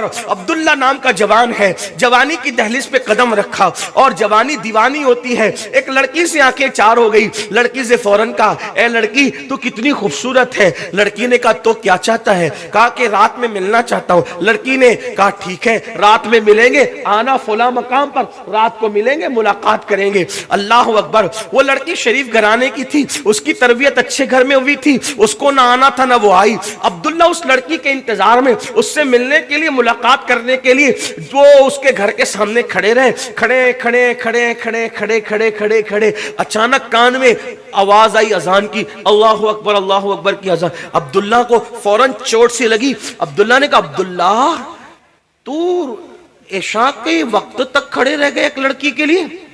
अब्दुल्ला नाम का जवान है, जवानी की दहलीज पे कदम रखा और जवानी दीवानी होती है। एक लड़की से आंखें चार हो गई। लड़की से फौरन कहा, ए लड़की तू कितनी खूबसूरत है। लड़की ने कहा तो क्या चाहता है? कहा कि रात में मिलना चाहता हूँ। लड़की ने कहा ठीक है, रात में मिलेंगे, आना फला मकाम पर, रात को मिलेंगे, मुलाकात करेंगे। अल्लाह अकबर। वो लड़की शरीफ घराने की थी, उसकी तरबियत अच्छे घर में हुई थी, उसको ना आना था ना वो आई। अब्दुल्ला उस लड़की के इंतजार में, उससे मिलने के लिए, मुलाकात करने के लिए जो उसके घर के सामने खड़े रहे। खड़े खड़े खड़े खड़े खड़े खड़े खड़े खड़े अचानक कान में आवाज आई अजान की, अल्लाहु अकबर की अजान। अब्दुल्ला को फौरन चोट सी लगी। अब्दुल्ला ने कहा, अब्दुल्ला तू इशा के वक्त तक खड़े रह गए एक लड़की के लिए,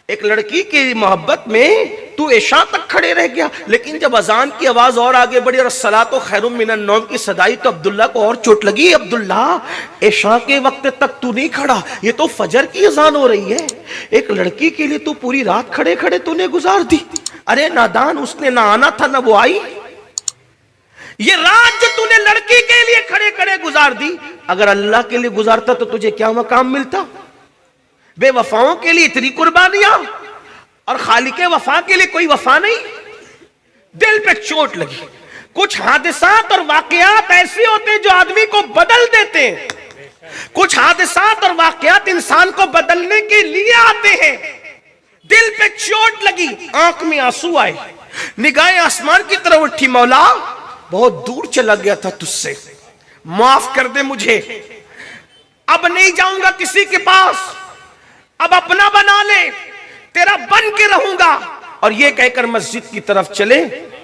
एक लड़की की मोहब्बत में तू इशा तक खड़े रह गया। लेकिन जब अजान की आवाज और आगे बढ़ी और सलातो खैरुम मिनन नौम की सदाई तो अब्दुल्ला को और चोट लगी। अब्दुल्ला इशा के वक्त तक तू नहीं खड़ा, ये तो फजर की अजान हो रही है। एक लड़की के लिए तू पूरी रात खड़े खड़े तूने गुजार दी। अरे नादान, उसने ना आना था ना वो आई। ये रात जो तूने लड़की के लिए खड़े खड़े गुजार दी, अगर अल्लाह के लिए गुजारता तो तुझे क्या मकाम मिलता? बेवफाओं के लिए इतनी कुर्बानियां और खालिके वफा के लिए कोई वफा नहीं। दिल पे चोट लगी। कुछ हादिसात और वाकयात ऐसे होते हैं जो आदमी को बदल देते हैं। कुछ हादिसात और वाकयात इंसान को बदलने के लिए आते हैं। दिल पे चोट लगी, आंख में आंसू आए, निगाहें आसमान की तरफ उठी। मौला बहुत दूर चला गया था तुझसे, माफ कर दे मुझे, अब नहीं जाऊंगा किसी के पास, अब अपना बना ले, तेरा बन के रहूंगा। और ये कहकर मस्जिद की तरफ चले,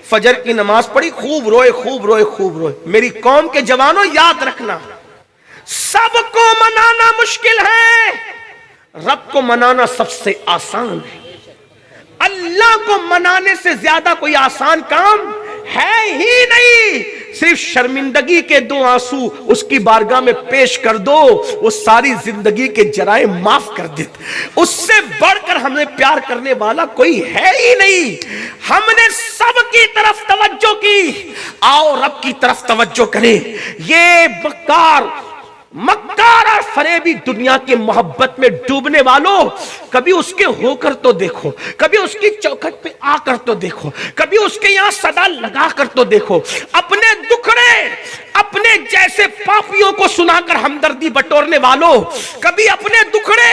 फजर की नमाज पढ़ी, खूब रोए खूब रोए खूब रोए। मेरी कौम के जवानों याद रखना, सबको मनाना मुश्किल है, रब को मनाना सबसे आसान है। अल्लाह को मनाने से ज्यादा कोई आसान काम है ही नहीं। सिर्फ शर्मिंदगी के दो आंसू उसकी बारगाह में पेश कर दो, वो सारी जिंदगी के जराए माफ कर देते। उससे बढ़कर हमें प्यार करने वाला कोई है ही नहीं। हमने सबकी तरफ तवज्जो की, आओ रब की तरफ तवज्जो करें। ये मक्कार और फरेबी दुनिया के मोहब्बत में डूबने वालों, कभी उसके होकर तो देखो, कभी उसकी चौखट पे आकर तो देखो, कभी उसके यहां सदा लगा कर तो देखो। अपने दुखड़े अपने जैसे पापियों को सुनाकर हमदर्दी बटोरने वालों, कभी अपने दुखड़े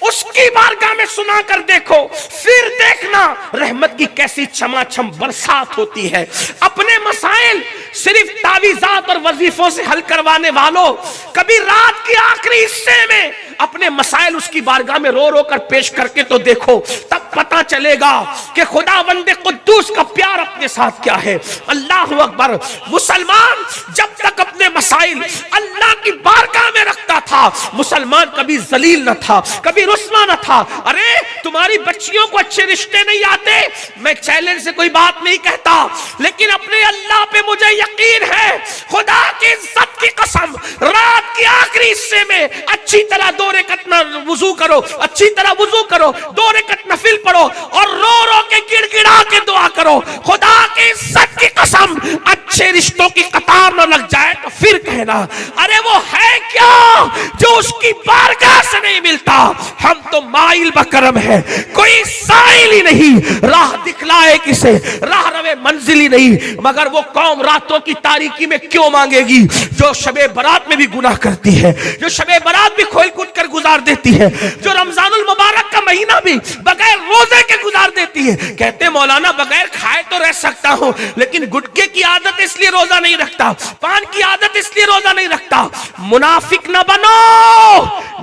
उसकी बारगाह में सुनाकर देखो, फिर देखना रहमत की कैसी छमाछम बरसात होती है। अपने मसाइल सिर्फ तावीज़ात और वजीफों से हल करवाने वालों, कभी रात के आखिरी हिस्से में अपने मसाइल उसकी बारगाह में रो रो कर पेश करके तो देखो, तब पता चलेगा कि खुदावंदे कुद्दूस का प्यार अपने साथ क्या है। अल्लाह अकबर। मुसलमान जब तक अपने मसाइल अल्लाह की बारगाह में रखता था, मुसलमान कभी जलील न था, कभी रुस्वा न था। अरे तुम्हारी बच्चियों को अच्छे रिश्ते नहीं आते, मैं चैलेंज से कोई बात नहीं कहता, लेकिन अपने अल्लाह पे मुझे यकीन है, खुदा की इज्जत की कसम, रात के आखिरी हिस्से में अच्छी तरह 2 रकात वुजू करो, अच्छी तरह वुजू करो, 2 रकात नफिल पढ़ो और रो रो के गिड़गिड़ा के दुआ करो। खुदा की इज्जत की कसम, अच्छे रिश्तों की कतार न लग जाए तो फिर कहना, अरे वो है क्या जो उसकी बारगाह से नहीं मिलता। हम तो माइल बकरम है, कोई साइल ही नहीं, राह दिखलाए किसे, राह रवे मंजिल ही नहीं। मगर वो कौम रातों की तारीकी में क्यों मांगेगी जो शबे बारात में भी गुनाह करती है, जो शबे बारात भी खोल कूद कर गुजार देती है, जो रमजानुल मुबारक का महीना भी बगैर रोजे के गुजार देती है। कहते मौलाना बगैर खाए तो रह सकता हूं, लेकिन गुटके की आदत इसलिए रोजा नहीं रखता, पान की आदत इसलिए रोजा नहीं रखता। मुनाफिक ना बनो।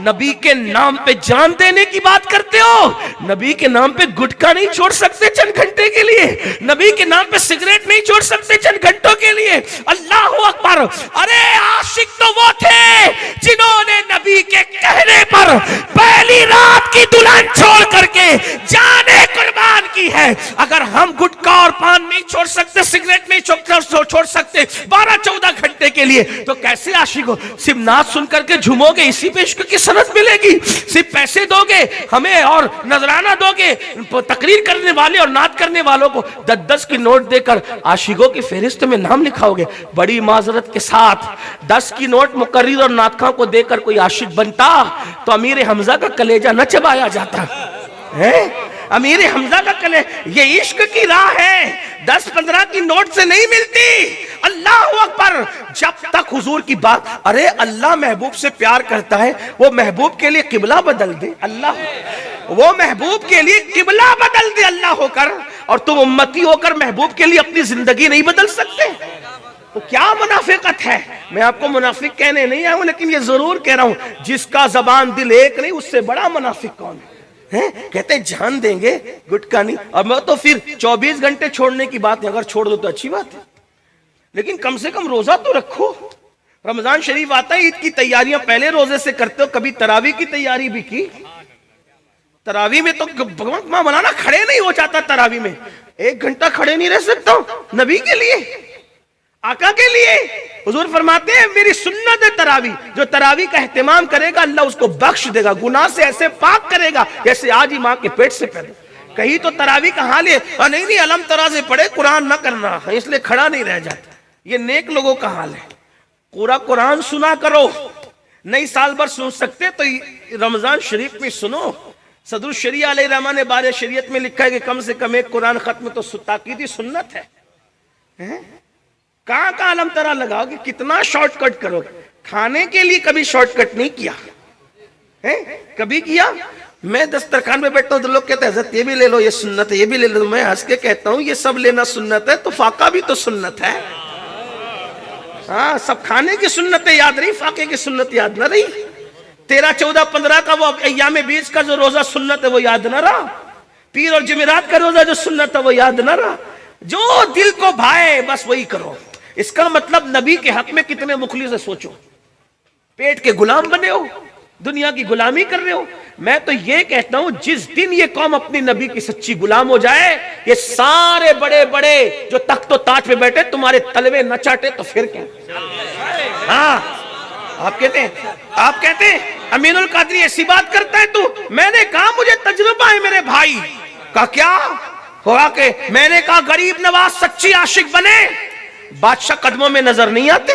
नबी के नाम पे जान देने की बात करते हो, नबी के नाम पे गुटखा नहीं छोड़ सकते चंद घंटे के लिए, नबी के नाम पे सिगरेट नहीं छोड़ सकते चंद घंटों के लिए। अल्लाह अकबर। अरे आशिक तो वो थे जिन्होंने नबी के कहने पर पहली रात की दुल्हन छोड़ करके जाने कुर्बान की गई है। अगर हम गुटखा और पान नहीं छोड़ सकते, सिगरेट नहीं छोड़ सकते 12-14 घंटे के लिए, तो कैसे आशिक हो? सिर्फ नाच सुन करके झूमोगे, इसी पे इश्क की सनत मिलेगी। सिर्फ पैसे दोगे हमें और नजराना दोगे, तकरीर करने वाले और नाच करने वालों को 10-10 की नोट देकर आशिकों की फहरिस्त में नाम लिखाओगे। बड़ी माजरत के साथ 10 की नोट मुकर्रिर और नातखा को देकर कोई आशिक बनता तो अमीर हमजा का कलेजा न चबाया जाता है। अमीर हमजा का कले, ये इश्क की राह है, 10-15 की नोट से नहीं मिलती। अल्लाह अकबर। जब तक हुजूर की बात, अरे अल्लाह महबूब से प्यार करता है, वो महबूब के लिए किबला बदल दे अल्लाह, वो महबूब के लिए किबला बदल दे अल्लाह होकर, और तुम उम्मती होकर महबूब के लिए अपनी जिंदगी नहीं बदल सकते। तो क्या मुनाफिकत है? मैं आपको मुनाफिक कहने नहीं आया हूं, लेकिन ये जरूर कह रहा हूं, जिसका जबान दिल एक नहीं, उससे बड़ा मुनाफिक कौन है? कहते जान देंगे गुटखा नहीं, और मैं तो फिर 24 घंटे छोड़ने की बात है, अगर छोड़ दो तो अच्छी बात है, लेकिन कम से कम रोजा तो रखो। रमजान शरीफ आता है, ईद की तैयारियां पहले रोजे से करते हो, कभी तरावी की तैयारी भी की? तरावी में तो भगवान बनाना खड़े नहीं हो जाता, तरावी में 1 घंटा खड़े नहीं रह सकता नबी के लिए, आका के लिए। हुजूर फरमाते हैं मेरी सुन्नत है तरावी, जो तरावी का एहतमाम करेगा अल्लाह उसको बख्श देगा, गुनाह से ऐसे पाक करेगा जैसे आज ही माँ के पेट से पैदा। कहीं तो तरावी का हाल है, नहीं अलम तरा से पढ़े कुरान ना करना, इसलिए खड़ा नहीं रह जाता। ये नेक लोगों का हाल है। पूरा कुरान सुना करो, नहीं साल भर सुन सकते तो रमजान शरीफ में सुनो। सदरुल शरिया अलैहि रहमान ने बारे शरीयत में लिखा है कि कम से कम 1 कुरान खत्म तो ताकीदी सुन्नत है। कहां का अलम तरा लगाओगे, कितना शॉर्टकट करोगे? खाने के लिए कभी शॉर्टकट नहीं किया है? कभी किया? मैं दस्तरखान में बैठता हूं तो लोग कहते हैं हज़रत ये भी ले लो, ये सुन्नत है, ये भी ले लो। मैं हंस के कहता हूं ये सब लेना सुन्नत है तो फाका भी तो सुन्नत है। हाँ, सब खाने की सुन्नत याद रही, फाके की सुन्नत याद ना रही। 13, 14, 15 का वो अय्याम बीच का जो रोजा सुन्नत है वो याद ना रहा। पीर और जुमेरात का रोजा जो सुन्नत है वो याद ना रहा। जो दिल को भाए बस वही करो। इसका मतलब नबी के हक में कितने मुखलिस है सोचो। पेट के गुलाम बने हो, दुनिया की गुलामी कर रहे हो। मैं तो ये कहता हूं जिस दिन ये कौम अपनी नबी की सच्ची गुलाम हो जाए, ये सारे बड़े बड़े जो तख्तो ताज पे बैठे तुम्हारे तलवे न चाटे तो फिर क्या? हाँ, आप कहते हैं अमीनुल कादरी ऐसी बात करता है तू। मैंने कहा मुझे तजुर्बा है मेरे भाई का। क्या होगा कि मैंने कहा गरीब नवाज सच्ची आशिक बने, बादशाह कदमों में नजर नहीं आते।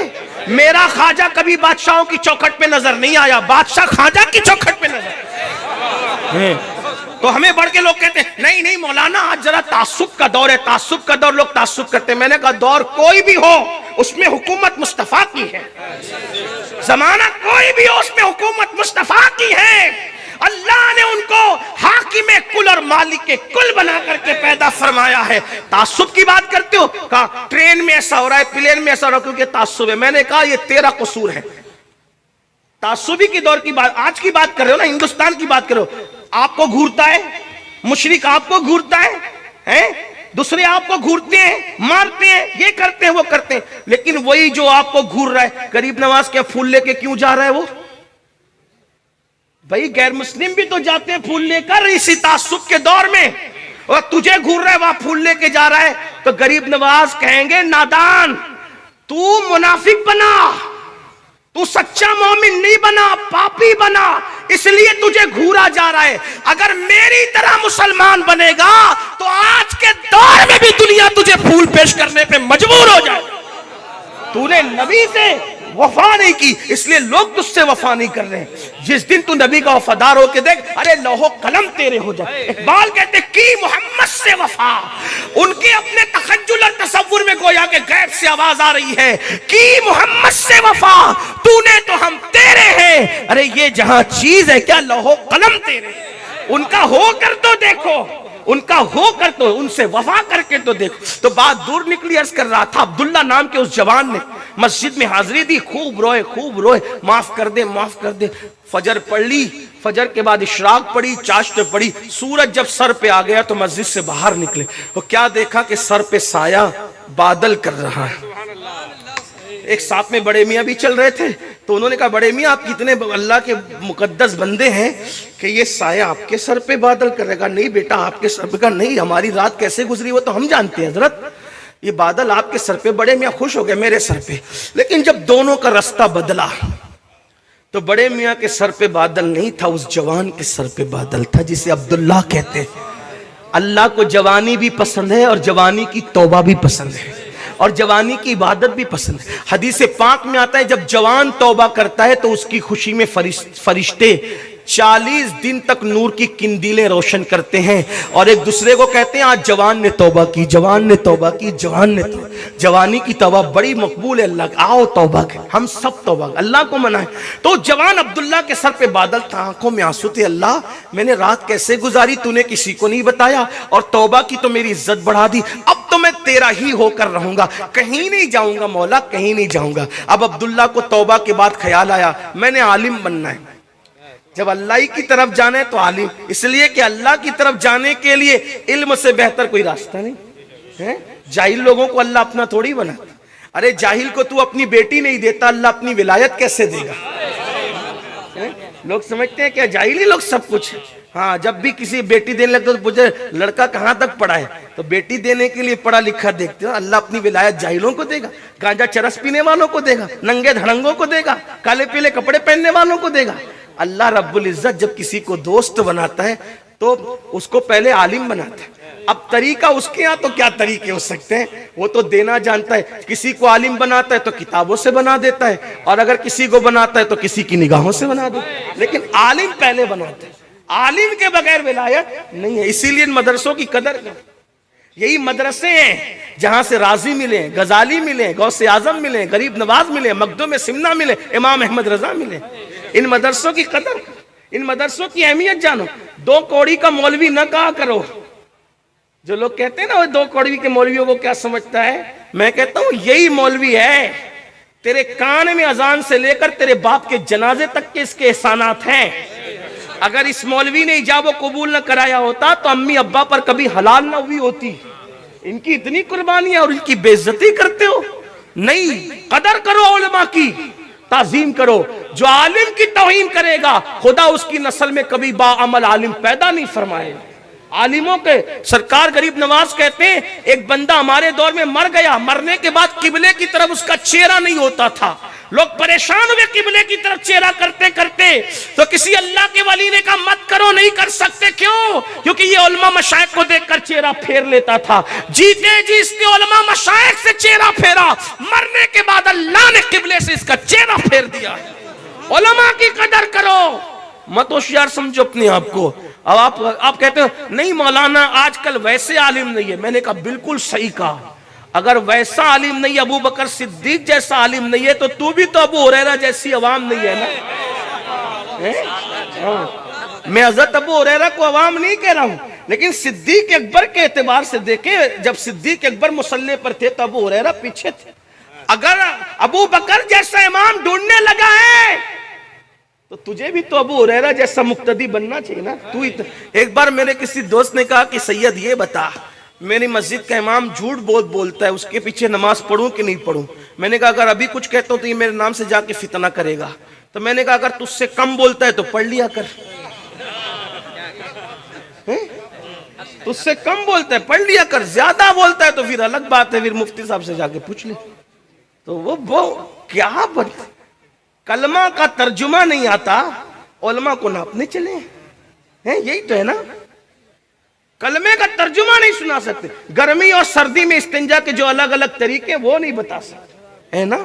मेरा ख्वाजा कभी बादशाहों की चौखट पे नजर नहीं आया, बादशाह ख्वाजा की चौखट पे नजर। तो हमें बढ़ के लोग कहते हैं नहीं मौलाना आज जरा तासुब का दौर है, तासुब का दौर, लोग तासुब करते हैं। मैंने कहा दौर कोई भी हो उसमें हुकूमत मुस्तफा की है, जमाना कोई भी हो उसमें हुकूमत मुस्तफा की है। अल्लाह ने उनको हाकिम कुल और मालिक के कुल बना करके पैदा फरमाया है। तासुब की बात करते हो, कहा ट्रेन में ऐसा हो रहा है, प्लेन में ऐसा हो रहा है क्योंकि तासुब है। मैंने कहा ये तेरा कसूर है। तासुबी की दौर की बात, आज की बात कर रहे हो ना, हिंदुस्तान की बात करो। आपको घूरता है मुशरिक, आपको घूरता है, दूसरे आपको घूरते हैं, मारते हैं, ये करते हैं वो करते हैं, लेकिन वही जो आपको घूर रहा है, गरीब नवाज के फूल लेके क्यों जा रहा है वो? भाई गैर मुस्लिम भी तो जाते हैं फूल लेकर इसी तासुब के दौर में, और तुझे घूर रहा है वहां फूल लेके जा रहा है, तो गरीब नवाज कहेंगे नादान, तू मुनाफिक बना, तू सच्चा मोमिन नहीं बना, पापी बना, इसलिए तुझे घूरा जा रहा है। अगर मेरी तरह मुसलमान बनेगा तो आज के दौर में भी दुनिया तुझे फूल पेश करने पे मजबूर हो जाए। तूने नबी से वफा नहीं की इसलिए लोग तुझसे वफा नहीं कर रहे हैं। जिस दिन तू नबी का वफादार होके देख, अरे लौहो कलम तेरे हो जाए। इकबाल कहते की मोहम्मद से वफा, उनके अपने तखज्जुल और तसव्वुर में गोया के गैब से आवाज आ रही है कि मोहम्मद से वफा, तूने तो हम तेरे हैं। अरे ये जहां चीज है क्या लौहो कलम तेरे, उनका हो कर तो देखो, उनका हो कर तो उनसे वफा करके तो देखो। तो बात दूर निकली। अर्ज कर रहा था अब्दुल्ला नाम के उस जवान ने मस्जिद में हाजिरी दी, खूब रोए, माफ कर दे। फजर पढ़ ली, फजर के बाद इशराक पढ़ी, चाश्त पढ़ी। सूरज जब सर पे आ गया तो मस्जिद से बाहर निकले, तो क्या देखा कि सर पे साया बादल कर रहा है। एक साथ में बड़े मियाँ भी चल रहे थे, तो उन्होंने कहा बड़े मियाँ आप कितने अल्लाह के मुकद्दस बंदे हैं कि ये साया आपके सर पे बादल करेगा। नहीं बेटा आपके सर पे का नहीं, हमारी रात कैसे गुजरी वो तो हम जानते हैं हजरत, ये बादल आपके सर पे। बड़े मियाँ खुश हो गए मेरे सर पे। लेकिन जब दोनों का रास्ता बदला तो बड़े मियाँ के सर पे बादल नहीं था, उस जवान के सर पे बादल था जिसे अब्दुल्ला कहते हैं। अल्लाह को जवानी भी पसंद है और जवानी की तौबा भी पसंद है और जवानी की इबादत भी पसंद है। हदीस पाक में आता है जब जवान तौबा करता है तो उसकी खुशी में फरिश्ते 40 दिन तक नूर की किंदीलें रोशन करते हैं और एक दूसरे को कहते हैं आज जवान ने तौबा की, जवान ने तौबा की, जवान ने तौबा। जवानी की तौबा बड़ी मकबूल है अल्लाह, आओ तौबा करें, हम सब तौबा अल्लाह को मनाएं। तो जवान अब्दुल्ला के सर पे बादल था, आंखों में आंसू थे, अल्लाह मैंने रात कैसे गुजारी तूने किसी को नहीं बताया और तौबा की तो मेरी इज्जत बढ़ा दी, अब तो मैं तेरा ही होकर रहूंगा, कहीं नहीं जाऊंगा मौला, कहीं नहीं जाऊंगा। अब अब्दुल्ला को तौबा के बाद ख्याल आया मैंने आलिम बनना है। जब अल्लाह की तरफ जाना है तो आलिम, इसलिए कि अल्लाह की तरफ जाने के लिए इल्म से बेहतर कोई रास्ता नहीं है। जाहिल लोगों को अल्लाह अपना थोड़ी बनाता। अरे जाहिल को तू अपनी बेटी नहीं देता, अल्लाह अपनी विलायत कैसे देगा? लोग समझते हैं क्या जाहिल ही लोग सब कुछ है। हाँ, जब भी किसी बेटी देने लगते तो पूछे लड़का कहाँ तक पढ़ा है, तो बेटी देने के लिए पढ़ा लिखा देखते हो। अल्लाह अपनी विलायत जाहिलों को देगा, गांजा चरस पीने वालों को देगा, नंगे धड़ंगों को देगा, काले पीले कपड़े पहनने वालों को देगा। अल्लाह रब्बुल इज्जत जब किसी को दोस्त बनाता है तो उसको पहले आलिम बनाता है। अब तरीका उसके यहाँ तो क्या तरीके हो सकते हैं, वो तो देना जानता है। किसी को आलिम बनाता है तो किताबों से बना देता है और अगर किसी को बनाता है तो किसी की निगाहों से बना देता है, लेकिन आलिम पहले बनाता है। आलिम के बगैर विलायत नहीं है। इसीलिए इन मदरसों की कदर कर। यही मदरसे हैं जहां से राजी मिले, गजाली मिले, गौसे आजम मिले, गरीब नवाज मिले, मखदूम सिमना मिले, इमाम अहमद रजा मिले। इन मदरसों की कदर, इन मदरसों की अहमियत जानो। 2 कौड़ी का मौलवी न कहा करो। जो लोग कहते हैं ना वो 2 कौड़ी के मौलवियों को क्या समझता है, मैं कहता हूं यही मौलवी है। तेरे कान में अजान से लेकर तेरे बाप के जनाजे तक के इसके एहसानात हैं। अगर इस मौलवी ने इजाब कबूल न कराया होता तो अम्मी अब्बा पर कभी हलाल न हुई होती। इनकी इतनी कुर्बानी है और इनकी बेइज्जती करते हो। नहीं, कदर करो उलमा की, ताजीम करो। जो आलिम की तौहीन करेगा खुदा उसकी नस्ल में कभी बाअमल आलिम पैदा नहीं फरमाएगा। आलिमों के सरकार गरीब नवाज कहते हैं एक बंदा हमारे दौर में मर गया, मरने के बाद किबले की तरफ उसका चेहरा नहीं होता था। लोग परेशान हुए किबले की तरफ चेहरा करते करते, तो किसी अल्लाह के वली ने कहा मत करो, नहीं कर सकते। क्यों? क्योंकि ये उलमा मशाइख को देखकर चेहरा फेर लेता था। जीते जी इसने उलमा मशाइख से चेहरा फेरा, मरने के बाद अल्लाह ने किबले से इसका चेहरा फेर दिया। उलमा की कदर करो, मत होशियार समझो अपने आप को। अब आप कहते हो नहीं मौलाना आजकल वैसे आलिम नहीं है। मैंने कहा बिल्कुल सही कहा। अगर वैसा आलिम नहीं, अबू बकर सिद्दीक जैसा आलिम नहीं है, तो तू भी तो अबू हुरैरा जैसी अवाम नहीं है ना। मैं हज़रत अबू हुरैरा को अवाम नहीं कह रहा हूं, लेकिन सिद्दीक अकबर के एतबार से देखे, जब सिद्दीक अकबर मुसल्ले पर थे तो अबू हुरैरा पीछे थे। अगर अबू बकर जैसा इमाम ढूंढने लगा है तो तुझे भी तो अबू हुरैरा जैसा मुक्तदी बनना चाहिए ना। तू एक बार मेरे किसी दोस्त ने कहा कि सैयद ये बता, मेरी मस्जिद का इमाम झूठ बहुत बोलता है, उसके पीछे नमाज पढ़ूं कि नहीं पढ़ूं। मैंने कहा अगर अभी कुछ कहता हूं तो ये मेरे नाम से जाके फितना करेगा। तो मैंने कहा अगर तुझसे कम बोलता है तो पढ़ लिया कर। तुझसे कम बोलता है पढ़ लिया कर, ज्यादा बोलता है तो फिर अलग बात है, फिर मुफ्ती साहब से जाके पूछ ले। तो वो क्या बनता, कलमा का तर्जुमा नहीं आता, उलमा को नापने चले हैं। यही तो है ना, कलमे का तर्जुमा नहीं सुना सकते। गर्मी और सर्दी में इस्तिंजा के जो अलग अलग तरीके वो नहीं बता सकते, है ना।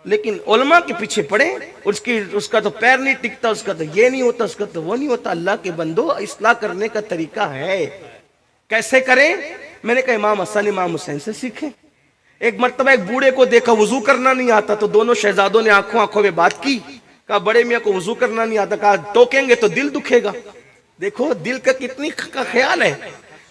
लेकिन उलमा के पीछे पड़े, उसका तो पैर नहीं टिकता, उसका तो ये नहीं होता, उसका तो वो नहीं होता। अल्लाह के बंदो, इस्लाह करने का तरीका है, कैसे करें? मैंने कहा इमाम हसन इमाम हुसैन से सीखें। एक मर्तबा एक बूढ़े को देखा, वुजू करना नहीं आता, तो दोनों शहजादों ने आंखों आंखों में बात की। कहा बड़े मियाँ को वुजू करना नहीं आता, कहा टोकेंगे तो दिल दुखेगा। देखो दिल का कितनी का ख्याल है।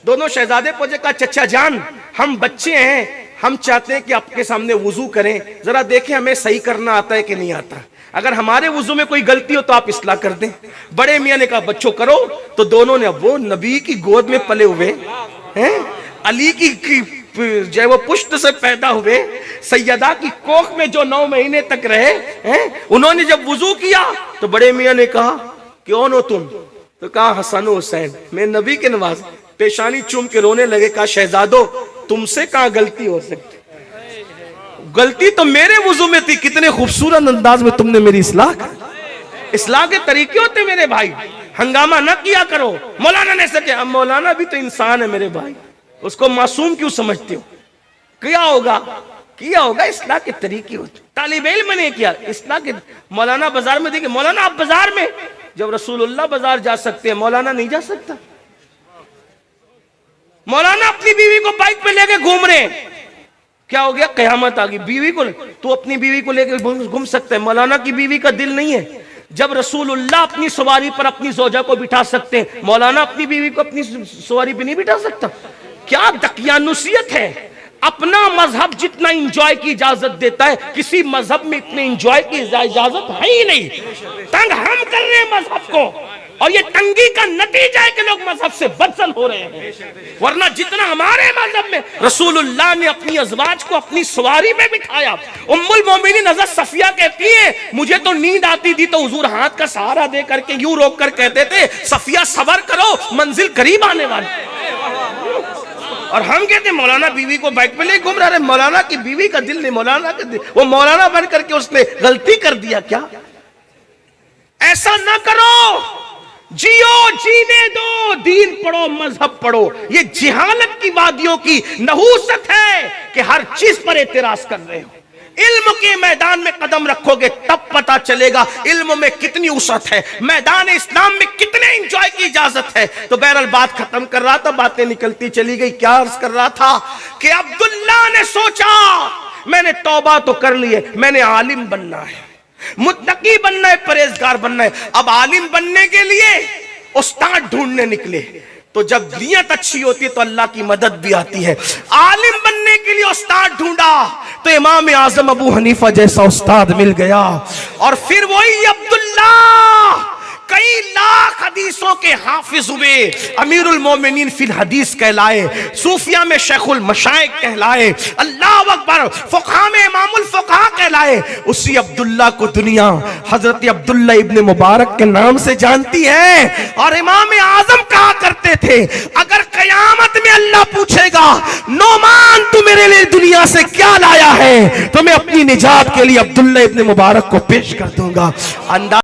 दोनों शहजादे पूछे, कहा चचा जान हम बच्चे हैं, हम चाहते हैं कि आपके सामने वुजू करें, जरा देखें हमें सही करना आता है कि नहीं आता। अगर हमारे वुजू में कोई गलती हो तो आप इस्लाह कर दें। बड़े मियाँ ने कहा बच्चों करो। तो दोनों ने, वो नबी की गोद में पले हुए हैं, अली की जो है वो पुष्ट से पैदा हुए, सैयदा की कोख में जो 9 महीने तक रहे हैं, उन्होंने जब वुजू किया तो बड़े मियां ने कहा कौन हो तुम? तो कहा हसन हुसैन, मैं नबी के नवाज। पेशानी चूम के रोने लगे, कहा शहजादो तुमसे कहां गलती हो सकती, गलती तो मेरे वुजू में थी, कितने खूबसूरत अंदाज में तुमने मेरी इस्लाह कर। इस्लाह के तरीके होते मेरे भाई, हंगामा ना किया करो। मौलाना ने सके, अब मौलाना भी तो इंसान है मेरे भाई, उसको मासूम क्यों समझते हो? किया होगा इस्लाह के तरीके होते। तालिब इल्म ने किया इस्लाह के। मौलाना बाजार में देखिए, मौलाना आप बाजार में, जब रसूलुल्लाह बाजार जा सकते हैं मौलाना नहीं जा सकता। मौलाना अपनी बीवी को बाइक पे लेके घूम रहे हैं, क्या हो गया? कयामत आ गई। बीवी को, तू अपनी बीवी को लेकर घूम सकता है, मौलाना की बीवी का दिल नहीं है। जब रसूलुल्लाह अपनी सवारी पर अपनी जोजा को बिठा सकते हैं, मौलाना अपनी बीवी को अपनी सवारी पर नहीं बिठा सकता। क्या दकियानुसियत है। अपना मजहब जितना इंजॉय की इजाजत देता है, किसी मजहब में इतने इंजॉय की इजाजत है ही नहीं। तंग हम कर रहे हैं मजहब को, और ये तंगी का नतीजा है कि लोग मजहब से बदसन हो रहे हैं। वरना जितना हमारे मजहब में रसूलुल्लाह ने अपनी अज़वाज को अपनी सवारी में बिठाया। उम्मुल मोमिनीन हज़रत सफिया कहती है, मुझे तो नींद आती थी तो हुजूर हाथ का सहारा दे करके यूं रोक कर कहते थे, सफिया सबर करो मंजिल करीब आने वाली। और हम कहते हैं मौलाना बीवी को बाइक पे ले घूम रहा है। मौलाना की बीवी का दिल नहीं, मौलाना का दिल, वो मौलाना बन करके उसने गलती कर दिया क्या? ऐसा ना करो, जियो, जीने दो, दीन पढ़ो, मजहब पढ़ो। ये जिहालत की वादियों की नहूसत है कि हर चीज पर एतराज कर रहे हो। इल्म के मैदान में कदम रखोगे तब पता चलेगा इल्म में कितनी उसत है, मैदान इस्लाम में कितने इंजॉय की इजाजत है। तो बहरहाल बात खत्म कर रहा था, बातें निकलती चली गई। क्या अर्ज कर रहा था कि अब्दुल्ला ने सोचा मैंने तौबा तो कर ली है, मैंने आलिम बनना है, मुत्तकी बनना है, परहेजगार बनना है। अब आलिम बनने के लिए उस्ताद ढूंढने निकले। तो जब नियत अच्छी होती है तो अल्लाह की मदद भी आती है। आलिम बनने के लिए उस्ताद ढूंढा तो इमाम आजम अबू हनीफा जैसा उस्ताद मिल गया। और फिर वही अब्दुल्ला कई लाख हदीसों के हाफिज हुए, अमीरुल मोमिनीन फिल हदीस कहलाए, सूफिया में शेखुल मशाइख कहलाए, अल्लाह अकबर फुक़हा में इमामुल फुक़हा कहलाए। उसी अब्दुल्ला को दुनिया हजरत अब्दुल्ला इब्ने मुबारक के नाम से जानती है। और इमाम आजम कहा करते थे, अगर कयामत में अल्लाह पूछेगा नोमान तू मेरे लिए दुनिया से क्या लाया है, तो मैं अपनी निजात के लिए अब्दुल्ला इब्ने मुबारक को पेश कर दूंगा। अंदाज